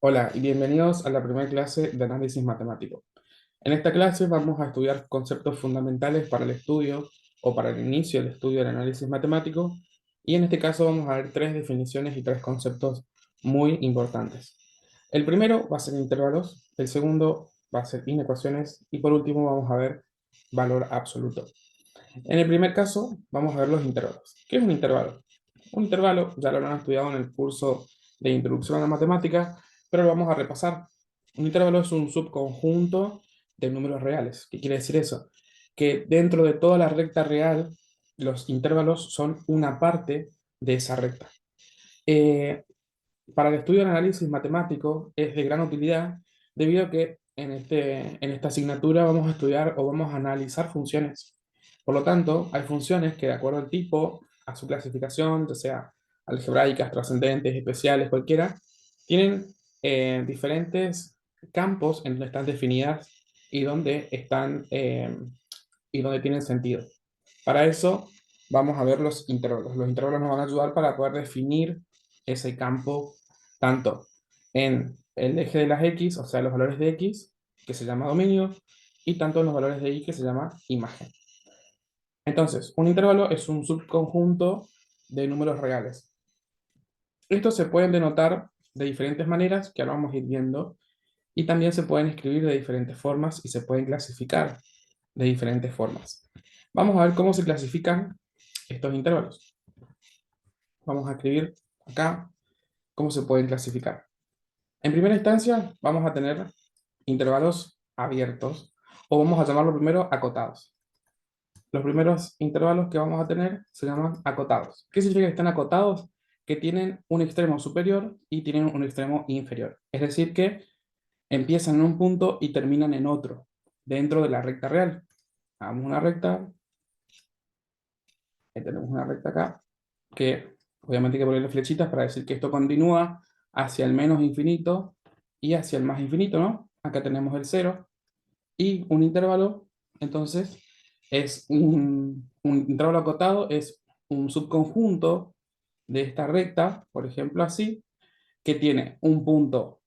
Hola y bienvenidos a la primera clase de análisis matemático. En esta clase vamos a estudiar conceptos fundamentales para el estudio o para el inicio del estudio del análisis matemático, y en este caso vamos a ver tres definiciones y tres conceptos muy importantes. El primero va a ser intervalos, el segundo va a ser inecuaciones y por último vamos a ver valor absoluto. En el primer caso vamos a ver los intervalos. ¿Qué es un intervalo? Un intervalo ya lo han estudiado en el curso de Introducción a la Matemática, pero lo vamos a repasar. Un intervalo es un subconjunto de números reales. ¿Qué quiere decir eso? Que dentro de toda la recta real, los intervalos son una parte de esa recta. Eh, para el estudio del análisis matemático es de gran utilidad debido a que en esta asignatura vamos a estudiar o vamos a analizar funciones. Por lo tanto, hay funciones que de acuerdo al tipo, a su clasificación, ya sea algebraicas, trascendentes, especiales, cualquiera, tienen diferentes campos en donde están definidas y donde y donde tienen sentido. Para eso vamos a ver los intervalos. Los intervalos nos van a ayudar para poder definir ese campo tanto en el eje de las X, o sea, los valores de X, que se llama dominio, y tanto en los valores de Y, que se llama imagen. Entonces, un intervalo es un subconjunto de números reales. Estos se pueden denotar de diferentes maneras, que ahora vamos a ir viendo, y también se pueden escribir de diferentes formas y se pueden clasificar de diferentes formas. Vamos a ver cómo se clasifican estos intervalos. Vamos a escribir acá cómo se pueden clasificar. En primera instancia, vamos a tener intervalos abiertos, o vamos a llamarlo primero acotados. Los primeros intervalos que vamos a tener se llaman acotados. ¿Qué significa que están acotados? Que tienen un extremo superior y tienen un extremo inferior. Es decir, que empiezan en un punto y terminan en otro, dentro de la recta real. Hagamos una recta, tenemos una recta acá, que obviamente hay que ponerle flechitas para decir que esto continúa hacia el menos infinito y hacia el más infinito, ¿no? Acá tenemos el cero y un intervalo, entonces es un intervalo acotado, es un subconjunto de esta recta, por ejemplo así, que tiene un punto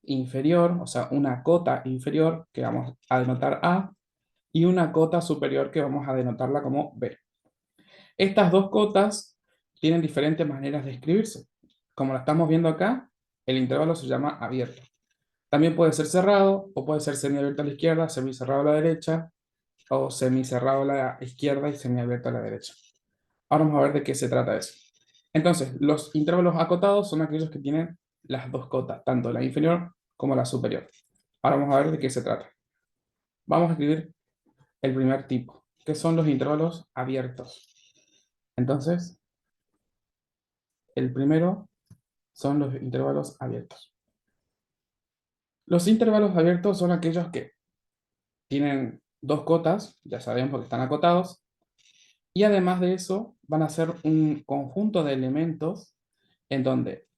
inferior, o sea, una cota inferior que vamos a denotar A, y una cota superior que vamos a denotarla como B. Estas dos cotas tienen diferentes maneras de escribirse. Como la estamos viendo acá, el intervalo se llama abierto. También puede ser cerrado, o puede ser semiabierto a la izquierda, semicerrado a la derecha, o semicerrado a la izquierda y semiabierto a la derecha. Ahora vamos a ver de qué se trata eso. Entonces, los intervalos acotados son aquellos que tienen las dos cotas, tanto la inferior como la superior. Ahora vamos a ver de qué se trata. Vamos a escribir el primer tipo, que son los intervalos abiertos. Entonces, el primero son los intervalos abiertos. Los intervalos abiertos son aquellos que tienen dos cotas, ya sabemos que están acotados, y además de eso van a ser un conjunto de elementos en donde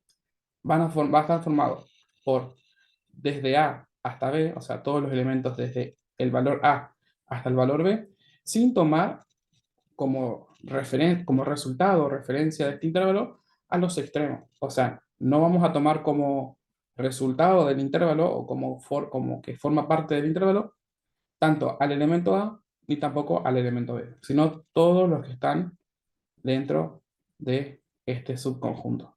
va a estar formado por desde A hasta B, o sea, todos los elementos desde el valor A hasta el valor B, sin tomar como resultado o referencia de este intervalo a los extremos. O sea, no vamos a tomar como resultado del intervalo o como que forma parte del intervalo tanto al elemento A ni tampoco al elemento B, sino todos los que están dentro de este subconjunto.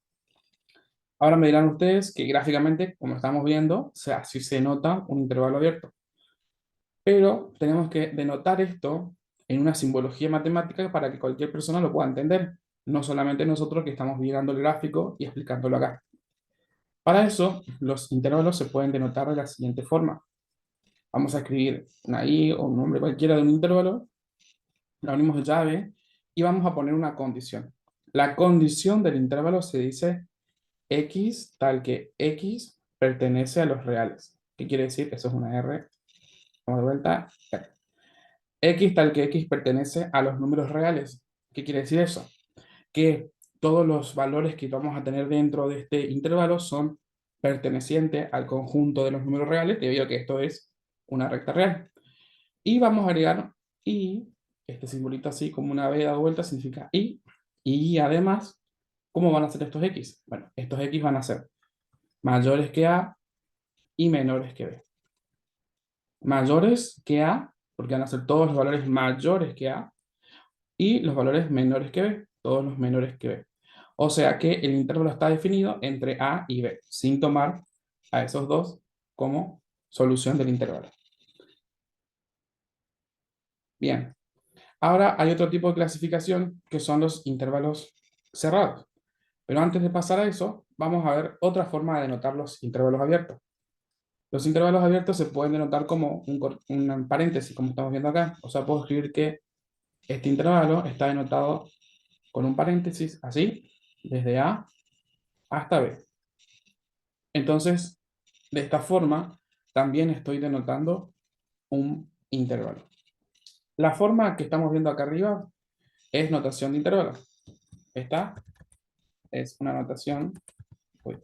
Ahora me dirán ustedes que gráficamente, como estamos viendo, así se nota un intervalo abierto. Pero tenemos que denotar esto en una simbología matemática para que cualquier persona lo pueda entender, no solamente nosotros que estamos mirando el gráfico y explicándolo acá. Para eso, los intervalos se pueden denotar de la siguiente forma. Vamos a escribir una i o un nombre cualquiera de un intervalo, lo unimos de llave y vamos a poner una condición. La condición del intervalo se dice x tal que x pertenece a los reales. ¿Qué quiere decir? Eso es una R. Vamos de vuelta. X tal que X pertenece a los números reales. ¿Qué quiere decir eso? Que todos los valores que vamos a tener dentro de este intervalo son pertenecientes al conjunto de los números reales, debido a que esto es una recta real. Y vamos a agregar y, este simbolito así como una B dado vuelta significa y además, ¿cómo van a ser estos X? Bueno, estos X van a ser mayores que A y menores que b. Mayores que a, porque van a ser todos los valores mayores que a, y los valores menores que b, todos los menores que b. O sea que el intervalo está definido entre a y b, sin tomar a esos dos como solución del intervalo. Bien, ahora hay otro tipo de clasificación que son los intervalos cerrados. Pero antes de pasar a eso, vamos a ver otra forma de denotar los intervalos abiertos. Los intervalos abiertos se pueden denotar como un paréntesis, como estamos viendo acá. O sea, puedo escribir que este intervalo está denotado con un paréntesis, así, desde A hasta B. Entonces, de esta forma, también estoy denotando un intervalo. La forma que estamos viendo acá arriba es notación de intervalo. Esta es una notación, uy,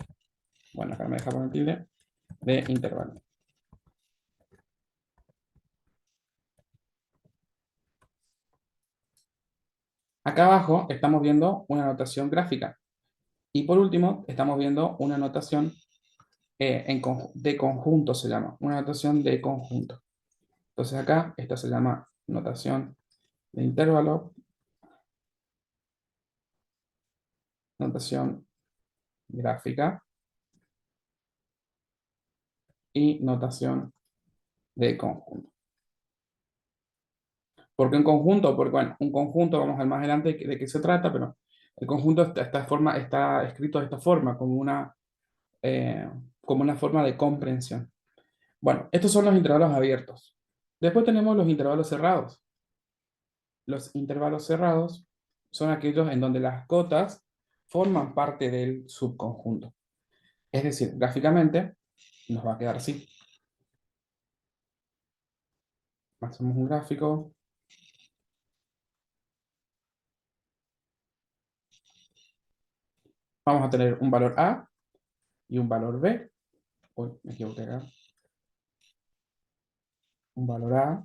bueno, acá me deja poner tilde, de intervalo. Acá abajo estamos viendo una notación gráfica. Y por último, estamos viendo una notación de conjunto, se llama. Una notación de conjunto. Entonces acá, esta se llama notación de intervalo, notación gráfica y notación de conjunto. ¿Por qué en conjunto? Porque, bueno, un conjunto, vamos a ver más adelante de qué se trata, pero el conjunto está escrito de esta forma, eh, como una forma de comprensión. Bueno, estos son los intervalos abiertos. Después tenemos los intervalos cerrados. Los intervalos cerrados son aquellos en donde las cotas forman parte del subconjunto. Es decir, gráficamente nos va a quedar así. Hacemos un gráfico. Vamos a tener un valor A y un valor B. Uy, me equivoqué acá. Un valor A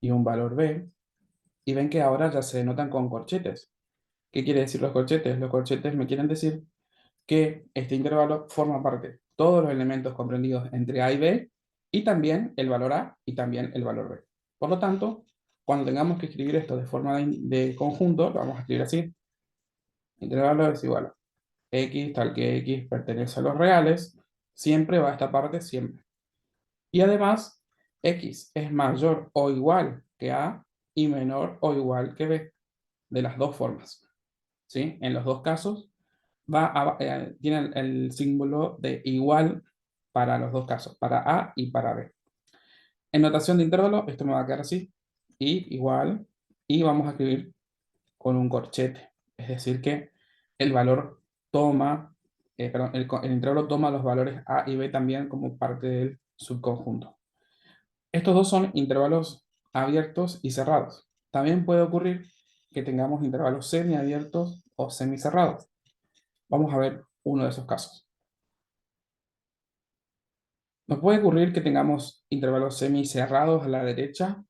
y un valor B. Y ven que ahora ya se denotan con corchetes. ¿Qué quiere decir los corchetes? Los corchetes me quieren decir que este intervalo forma parte todos los elementos comprendidos entre A y B, y también el valor A y también el valor B. Por lo tanto, cuando tengamos que escribir esto de forma de conjunto, lo vamos a escribir así. Intervalo es igual a X tal que X pertenece a los reales, siempre va a esta parte, siempre. Y además, X es mayor o igual que A y menor o igual que B, de las dos formas. ¿Sí? En los dos casos, tiene el símbolo de igual para los dos casos, para A y para B. En notación de intervalo, esto me va a quedar así, y igual, y vamos a escribir con un corchete. Es decir, que el valor toma, perdón, el intervalo toma los valores A y B también como parte del subconjunto. Estos dos son intervalos abiertos y cerrados. También puede ocurrir que tengamos intervalos semiabiertos o semicerrados. Vamos a ver uno de esos casos. Nos puede ocurrir que tengamos intervalos semicerrados a la derecha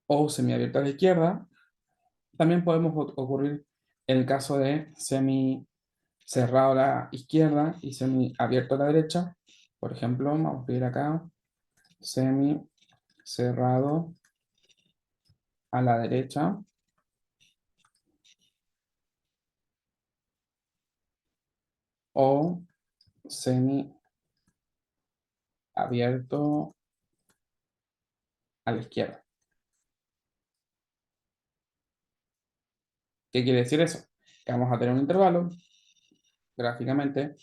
o semiabiertos a la izquierda. También podemos ocurrir el caso de semicerrado a la izquierda y semiabierto a la derecha. Por ejemplo, vamos a escribir acá semicerrado a la derecha o semiabierto a la izquierda. ¿Qué quiere decir eso? Que vamos a tener un intervalo gráficamente.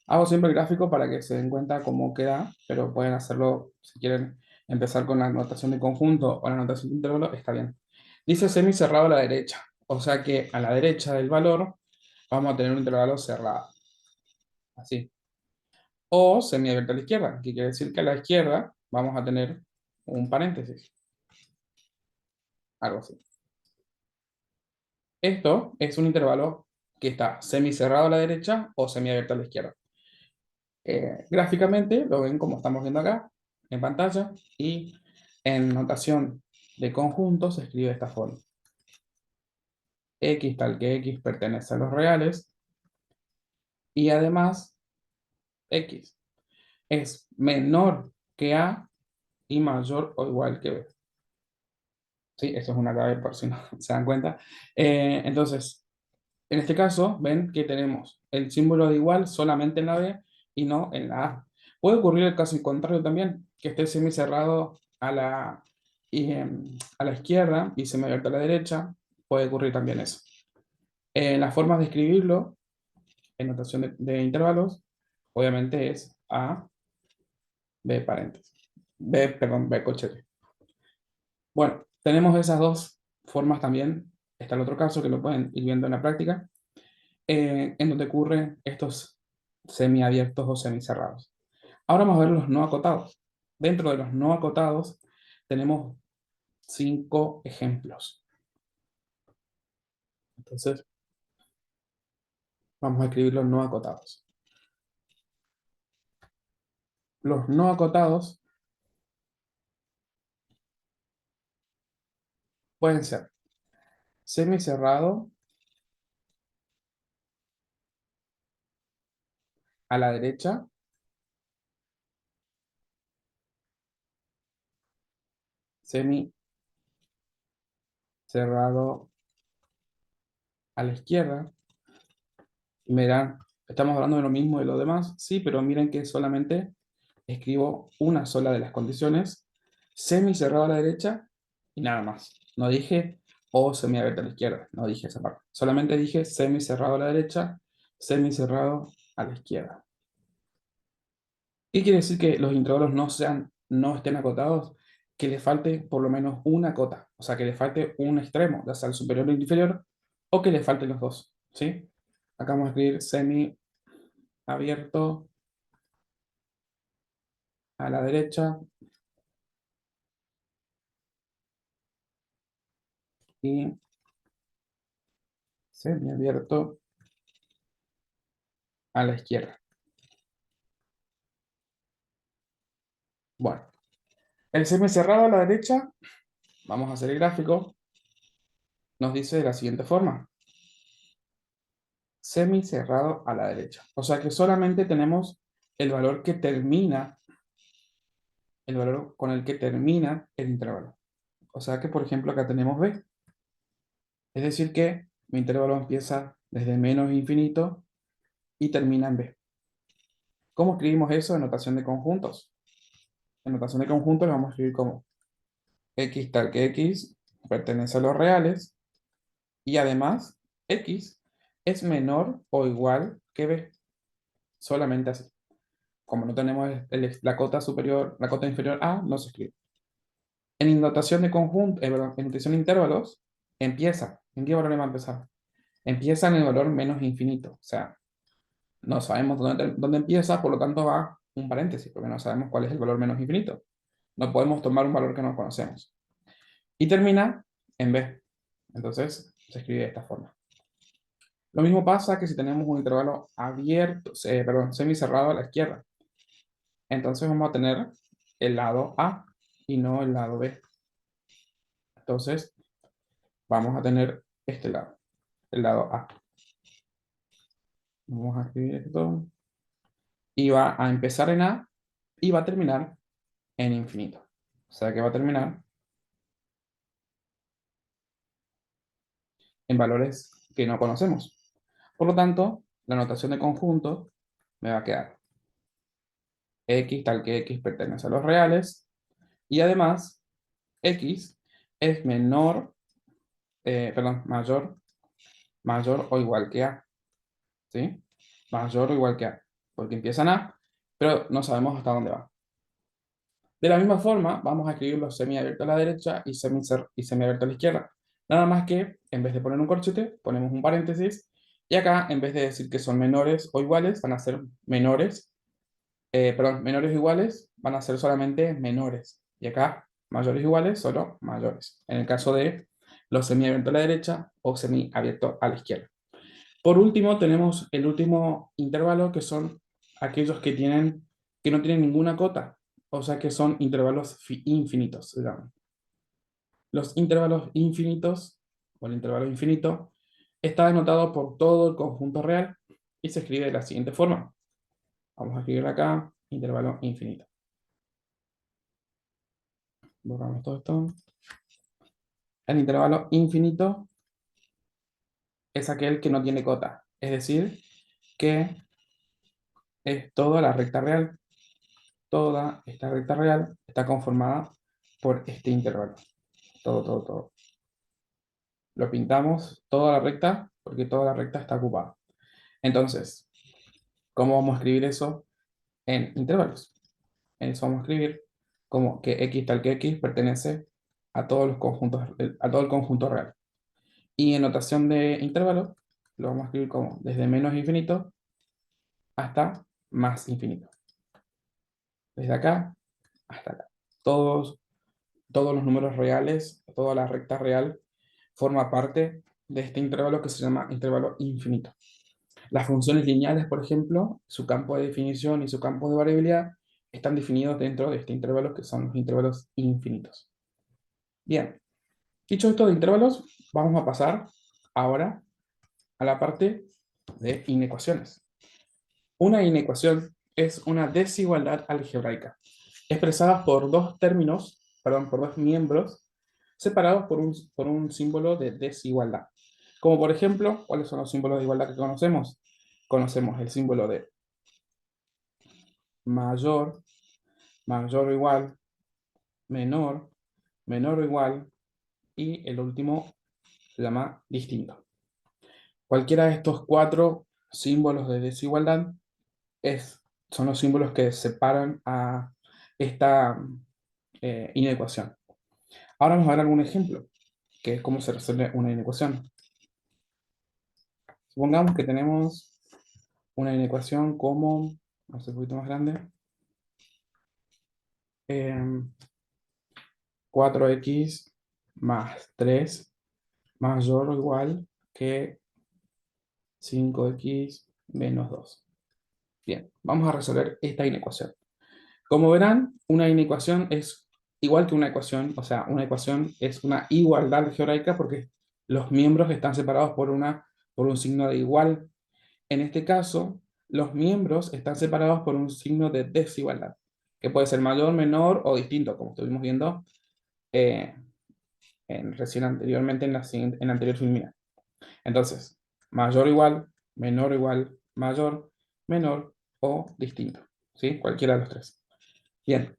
Hago siempre el gráfico para que se den cuenta cómo queda, pero pueden hacerlo si quieren empezar con la notación de conjunto o la notación de intervalo, está bien. Dice semicerrado a la derecha, o sea que a la derecha del valor vamos a tener un intervalo cerrado, así. O semiabierto a la izquierda, que quiere decir que a la izquierda vamos a tener un paréntesis, algo así. Esto es un intervalo que está semicerrado a la derecha o semiabierto a la izquierda. Gráficamente lo ven como estamos viendo acá en pantalla, y en notación de conjunto se escribe de esta forma. X tal que X pertenece a los reales y además X. es menor que A y mayor o igual que B. Sí, esto es una clave por si no se dan cuenta. Entonces, en este caso, ven que tenemos el símbolo de igual solamente en la B y no en la A. Puede ocurrir el caso contrario también, que esté semicerrado a la izquierda y semiabierto a la derecha. Puede ocurrir también eso. Las formas de escribirlo en notación de intervalos, obviamente es A, B paréntesis. B, perdón, B cochete. Bueno, tenemos esas dos formas también. Está el otro caso que lo pueden ir viendo en la práctica, en donde ocurren estos semiabiertos o semicerrados. Ahora vamos a ver los no acotados. Dentro de los no acotados tenemos 5 ejemplos. Entonces, vamos a escribir los no acotados. Los no acotados pueden ser semicerrado a la derecha, semicerrado a la izquierda. Y me dirán, estamos hablando de lo mismo de lo demás. Sí, pero miren que solamente escribo una sola de las condiciones, semicerrado a la derecha y nada más. No dije o semiabierto a la izquierda, no dije esa parte. Solamente dije semicerrado a la derecha, semicerrado a la izquierda. ¿Qué quiere decir que los intervalos no estén acotados? Que le falte por lo menos una cota, o sea, que le falte un extremo, ya sea el superior o el inferior, o que le falten los dos, ¿sí? Acá vamos a escribir semiabierto a la derecha y semiabierto a la izquierda. Bueno, el semicerrado a la derecha, vamos a hacer el gráfico, nos dice de la siguiente forma. Semicerrado a la derecha. O sea que solamente tenemos el valor que termina, el valor con el que termina el intervalo. O sea que, por ejemplo, acá tenemos B. Es decir que mi intervalo empieza desde menos infinito y termina en B. ¿Cómo escribimos eso en notación de conjuntos? En notación de conjuntos lo vamos a escribir como x tal que x pertenece a los reales y además x es menor o igual que b, solamente así. Como no tenemos la cota superior, la cota inferior a, no se escribe. En notación de conjunto, perdón, en notación de intervalos, empieza. ¿En qué valor va a empezar? Empieza en el valor menos infinito. O sea, no sabemos dónde empieza, por lo tanto va un paréntesis, porque no sabemos cuál es el valor menos infinito. No podemos tomar un valor que no conocemos. Y termina en b. Entonces, se escribe de esta forma. Lo mismo pasa que si tenemos un intervalo abierto, perdón, semicerrado a la izquierda. Entonces vamos a tener el lado A y no el lado B. Entonces vamos a tener este lado, el lado A. Vamos a escribir esto. Y va a empezar en A y va a terminar en infinito. O sea que va a terminar en valores que no conocemos. Por lo tanto, la notación de conjunto me va a quedar x tal que x pertenece a los reales y además x es mayor o igual que a, ¿sí? Mayor o igual que a, porque empieza en a, pero no sabemos hasta dónde va. De la misma forma, vamos a escribir los semiabiertos a la derecha y semiabiertos a la izquierda. Nada más que, en vez de poner un corchete, ponemos un paréntesis, y acá, en vez de decir que son menores o iguales, van a ser menores o iguales, van a ser solamente menores. Y acá, mayores o iguales, solo mayores. En el caso de los semiabiertos a la derecha o semiabiertos a la izquierda. Por último, tenemos el último intervalo, que son aquellos que no tienen ninguna cota, o sea que son intervalos infinitos, se llaman. Los intervalos infinitos, o el intervalo infinito, está denotado por todo el conjunto real y se escribe de la siguiente forma. Vamos a escribir acá, intervalo infinito. Borramos todo esto. El intervalo infinito es aquel que no tiene cota, es decir, que es toda la recta real. Toda esta recta real está conformada por este intervalo. Todo. Lo pintamos toda la recta porque toda la recta está ocupada. Entonces, ¿cómo vamos a escribir eso en intervalos? En eso vamos a escribir como que x tal que x pertenece a todos los conjuntos, a todo el conjunto real. Y en notación de intervalo, lo vamos a escribir como desde menos infinito hasta más infinito. Desde acá hasta acá. Todos los números reales, toda la recta real forma parte de este intervalo que se llama intervalo infinito. Las funciones lineales, por ejemplo, su campo de definición y su campo de variabilidad están definidos dentro de este intervalo que son los intervalos infinitos. Bien, dicho esto de intervalos, vamos a pasar ahora a la parte de inecuaciones. Una inecuación es una desigualdad algebraica, expresada por dos términos, perdón, por dos miembros, separados por un símbolo de desigualdad. Como por ejemplo, ¿cuáles son los símbolos de igualdad que conocemos? Conocemos el símbolo de mayor, mayor o igual, menor, menor o igual, y el último se llama distinto. Cualquiera de estos cuatro símbolos de desigualdad son los símbolos que separan a esta inecuación. Ahora vamos a ver algún ejemplo, que es cómo se resuelve una inecuación. Supongamos que tenemos una inecuación como, vamos a hacer un poquito más grande, 4x más 3 mayor o igual que 5x menos 2. Bien, vamos a resolver esta inecuación. Como verán, una inecuación es igual que una ecuación, o sea, una ecuación es una igualdad algebraica porque los miembros están separados por un signo de igual. En este caso, los miembros están separados por un signo de desigualdad, que puede ser mayor, menor o distinto, como estuvimos viendo eh, recién anteriormente en la anterior filmina. Entonces, mayor o igual, menor o igual, mayor, menor o distinto. ¿Sí? Cualquiera de los tres. Bien.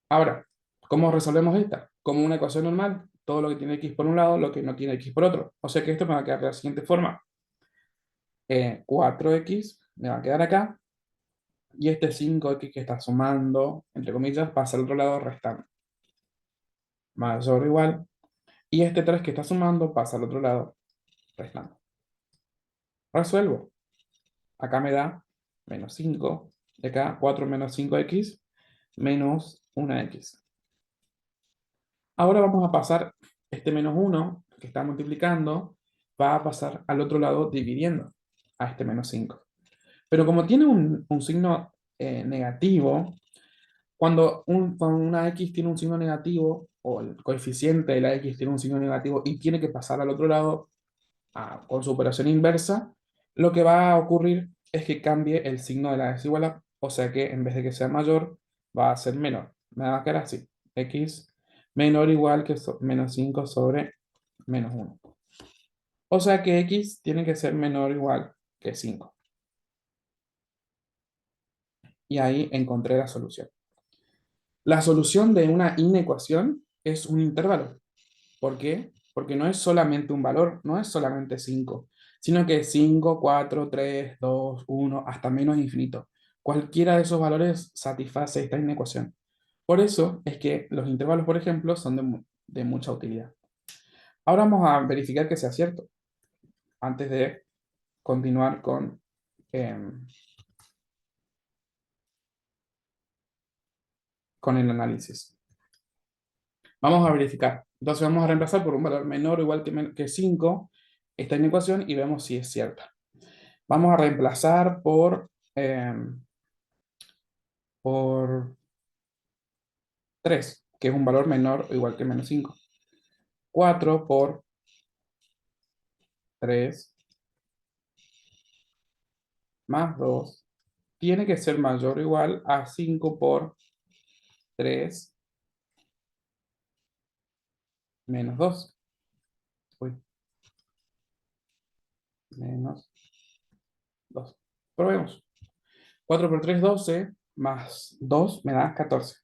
Ahora, ¿cómo resolvemos esta? Como una ecuación normal, todo lo que tiene x por un lado, lo que no tiene x por otro. O sea que esto me va a quedar de la siguiente forma. 4x me va a quedar acá, y este 5x que está sumando, entre comillas, pasa al otro lado restando. Mayor o igual, y este 3 que está sumando pasa al otro lado restando. Resuelvo. Acá me da menos 5, de acá 4 menos 5x, menos 1x. Ahora vamos a pasar este menos 1 que está multiplicando, va a pasar al otro lado dividiendo a este menos 5. Pero como tiene un signo negativo, cuando una x tiene un signo negativo, o el coeficiente de la x tiene un signo negativo y tiene que pasar al otro lado con su operación inversa, lo que va a ocurrir es que cambie el signo de la desigualdad, o sea que en vez de que sea mayor, va a ser menor. Me va a quedar así, x menor o igual que menos 5 sobre menos 1. O sea que x tiene que ser menor o igual que 5. Y ahí encontré la solución. La solución de una inecuación es un intervalo. ¿Por qué? Porque no es solamente un valor, no es solamente 5, sino que es 5, 4, 3, 2, 1, hasta menos infinito. Cualquiera de esos valores satisface esta inecuación. Por eso es que los intervalos, por ejemplo, son de mucha utilidad. Ahora vamos a verificar que sea cierto, antes de continuar em, con el análisis. Vamos a verificar. Entonces vamos a reemplazar por un valor menor o igual que 5 esta inecuación y vemos si es cierta. Vamos a reemplazar por 3, que es un valor menor o igual que menos 5. 4 por 3 más 2 tiene que ser mayor o igual a 5 por 3 menos 2. Uy, menos 2. Probemos. 4 por 3, 12, más 2 me da 14.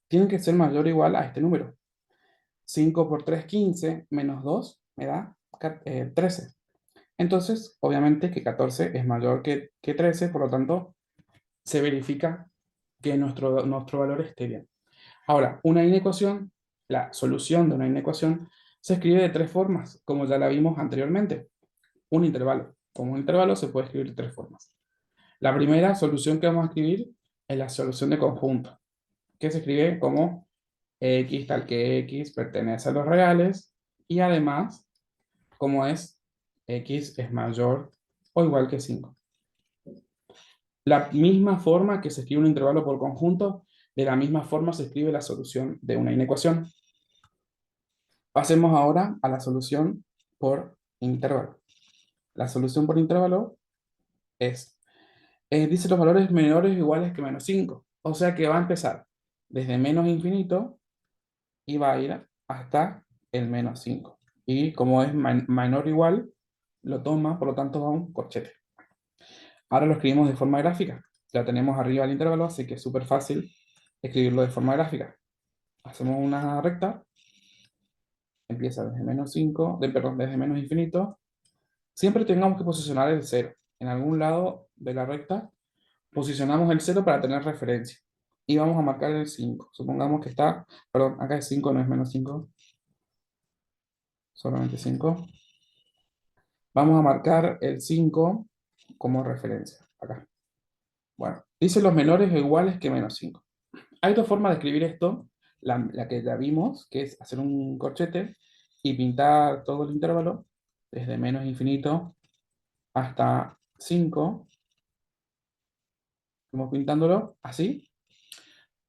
Tiene que ser mayor o igual a este número. 5 por 3, 15, menos 2 me da 13. Entonces, obviamente que 14 es mayor que 13, por lo tanto, se verifica que nuestro valor esté bien. Ahora, una inecuación, la solución de una inecuación, se escribe de tres formas, como ya la vimos anteriormente. Un intervalo. Como un intervalo se puede escribir de tres formas. La primera solución que vamos a escribir es la solución de conjunto, que se escribe como x tal que x pertenece a los reales y además, como es x es mayor o igual que 5. La misma forma que se escribe un intervalo por conjunto, de la misma forma se escribe la solución de una inecuación. Pasemos ahora a la solución por intervalo. La solución por intervalo es, dice los valores menores o iguales que menos 5. O sea que va a empezar desde menos infinito y va a ir hasta el menos 5. Y como es menor o igual, lo toma, por lo tanto va a un corchete. Ahora lo escribimos de forma gráfica. Ya tenemos arriba el intervalo, así que es súper fácil escribirlo de forma gráfica. Hacemos una recta, empieza desde menos 5, perdón, desde menos infinito. Siempre tengamos que posicionar el cero. En algún lado de la recta posicionamos el cero para tener referencia. Y vamos a marcar el 5. Supongamos que está, perdón, acá es 5, no es menos 5, solamente 5. Vamos a marcar el 5 como referencia, acá. Bueno, dice los menores o iguales que menos 5. Hay dos formas de escribir esto, la que ya vimos, que es hacer un corchete y pintar todo el intervalo desde menos infinito hasta 5. Vamos pintándolo así.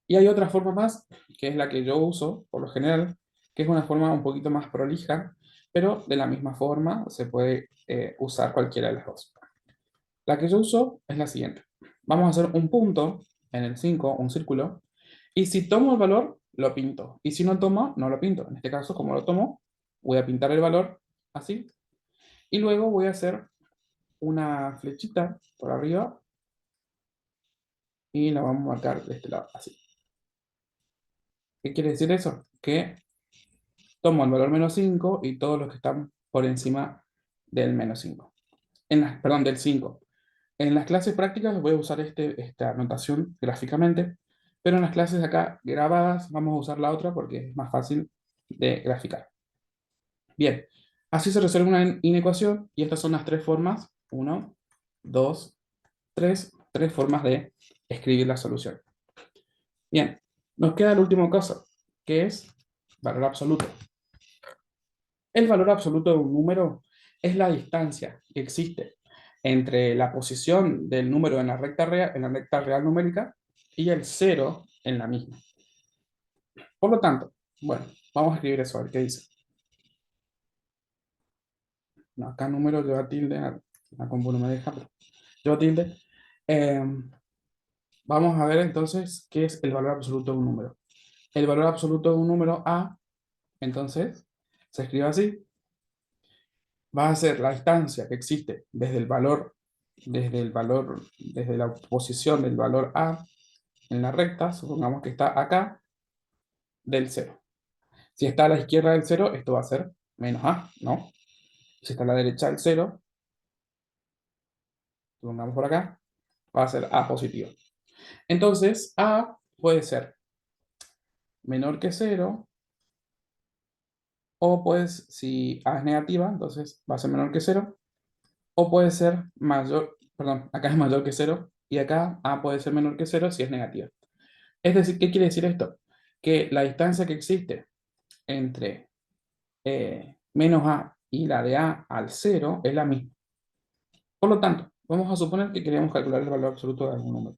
Y hay otra forma más, que es la que yo uso por lo general, que es una forma un poquito más prolija, pero de la misma forma se puede usar cualquiera de las dos. La que yo uso es la siguiente. Vamos a hacer un punto en el 5, un círculo, y si tomo el valor, lo pinto. Y si no tomo, no lo pinto. En este caso, como lo tomo, voy a pintar el valor así, y luego voy a hacer una flechita por arriba y la vamos a marcar de este lado, así. ¿Qué quiere decir eso? Que tomo el valor menos 5 y todos los que están por encima del menos 5. Perdón, del 5. En las clases prácticas voy a usar esta notación gráficamente, pero en las clases acá grabadas vamos a usar la otra porque es más fácil de graficar. Bien, así se resuelve una inecuación y estas son las tres formas, 1, 2, 3, tres formas de escribir la solución. Bien, nos queda el último caso, que es valor absoluto. El valor absoluto de un número es la distancia que existe entre la posición del número en la recta real numérica y el cero en la misma. Por lo tanto, bueno, vamos a escribir eso, a ver qué dice. No, acá número lleva tilde, la compu no me deja, pero lleva tilde. Eh, Vamos a ver entonces qué es el valor absoluto de un número. El valor absoluto de un número A, entonces, se escribe así. Va a ser la distancia que existe desde la posición del valor A en la recta, supongamos que está acá, del cero. Si está a la izquierda del cero, esto va a ser menos A, ¿no? Si está a la derecha del cero, supongamos por acá, va a ser A positivo. Entonces, A puede ser menor que cero, o pues, si A es negativa, entonces va a ser menor que cero, o puede ser mayor, perdón, acá es mayor que cero, y acá A puede ser menor que cero si es negativa. Es decir, ¿qué quiere decir esto? Que la distancia que existe entre menos A y la de A al cero es la misma. Por lo tanto, vamos a suponer que queremos calcular el valor absoluto de algún número.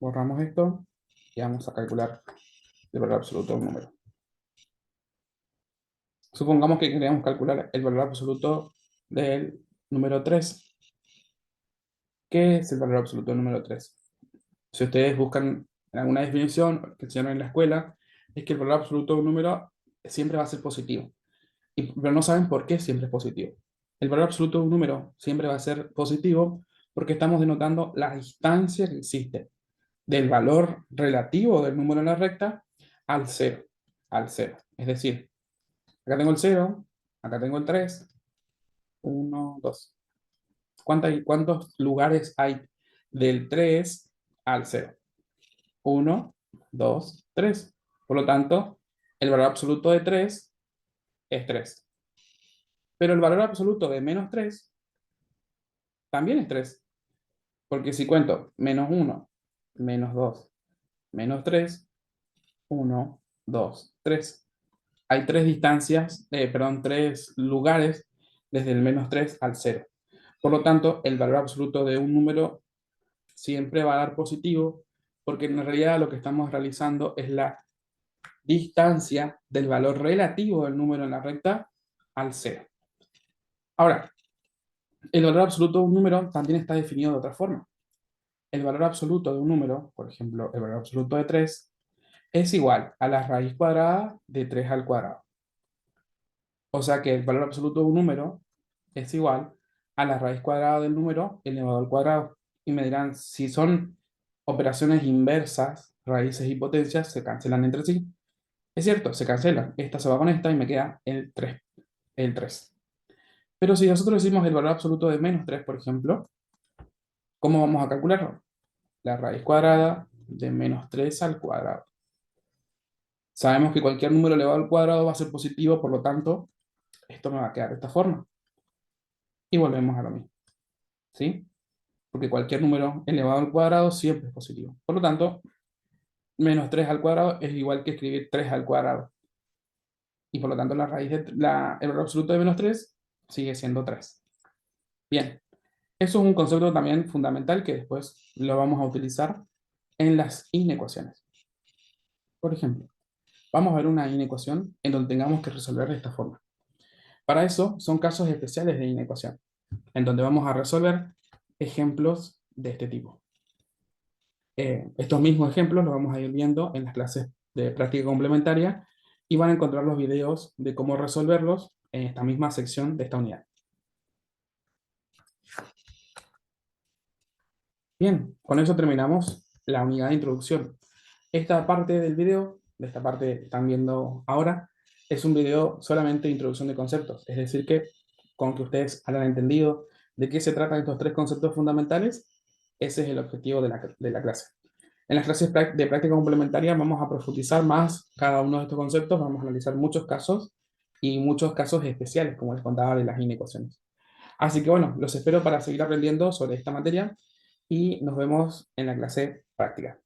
Borramos esto y vamos a calcular el valor absoluto de un número. Supongamos que queremos calcular el valor absoluto del número 3. ¿Qué es el valor absoluto del número 3? Si ustedes buscan en alguna definición que enseñaron en la escuela, es que el valor absoluto de un número siempre va a ser positivo. Pero no saben por qué siempre es positivo. El valor absoluto de un número siempre va a ser positivo porque estamos denotando la distancia que existe del valor relativo del número en la recta al cero. Al cero. Es decir, acá tengo el cero, acá tengo el 3, 1, 2. ¿Cuántos lugares hay del 3 al cero? 1, 2, 3. Por lo tanto, el valor absoluto de 3 es 3. Pero el valor absoluto de menos 3 también es 3. Porque si cuento menos 1, menos 2, menos 3, 1, 2, 3. Hay tres distancias, perdón, tres lugares desde el menos 3 al cero. Por lo tanto, el valor absoluto de un número siempre va a dar positivo, porque en realidad lo que estamos realizando es la distancia del valor relativo del número en la recta al cero. Ahora, el valor absoluto de un número también está definido de otra forma. El valor absoluto de un número, por ejemplo, el valor absoluto de 3, es igual a la raíz cuadrada de 3 al cuadrado. O sea que el valor absoluto de un número es igual a la raíz cuadrada del número elevado al cuadrado. Y me dirán, si son operaciones inversas, raíces y potencias, se cancelan entre sí. Es cierto, se cancelan. Esta se va con esta y me queda el 3. El 3. Pero si nosotros decimos el valor absoluto de menos 3, por ejemplo, ¿cómo vamos a calcularlo? La raíz cuadrada de menos 3 al cuadrado. Sabemos que cualquier número elevado al cuadrado va a ser positivo, por lo tanto, esto me va a quedar de esta forma. Y volvemos a lo mismo, ¿sí? Porque cualquier número elevado al cuadrado siempre es positivo. Por lo tanto, menos 3 al cuadrado es igual que escribir 3 al cuadrado. Y por lo tanto, el valor absoluto de menos 3 sigue siendo 3. Bien, eso es un concepto también fundamental que después lo vamos a utilizar en las inecuaciones. Por ejemplo, vamos a ver una inecuación en donde tengamos que resolver de esta forma. Para eso son casos especiales de inecuación, en donde vamos a resolver ejemplos de este tipo. Estos mismos ejemplos los vamos a ir viendo en las clases de práctica complementaria y van a encontrar los videos de cómo resolverlos en esta misma sección de esta unidad. Bien, con eso terminamos la unidad de introducción. Esta parte del video, de esta parte que están viendo ahora, es un video solamente de introducción de conceptos. Es decir, que con que ustedes hayan entendido de qué se tratan estos tres conceptos fundamentales, ese es el objetivo de la clase. En las clases de práctica complementaria vamos a profundizar más cada uno de estos conceptos, vamos a analizar muchos casos y muchos casos especiales, como les contaba, de las inecuaciones. Así que bueno, los espero para seguir aprendiendo sobre esta materia y nos vemos en la clase práctica.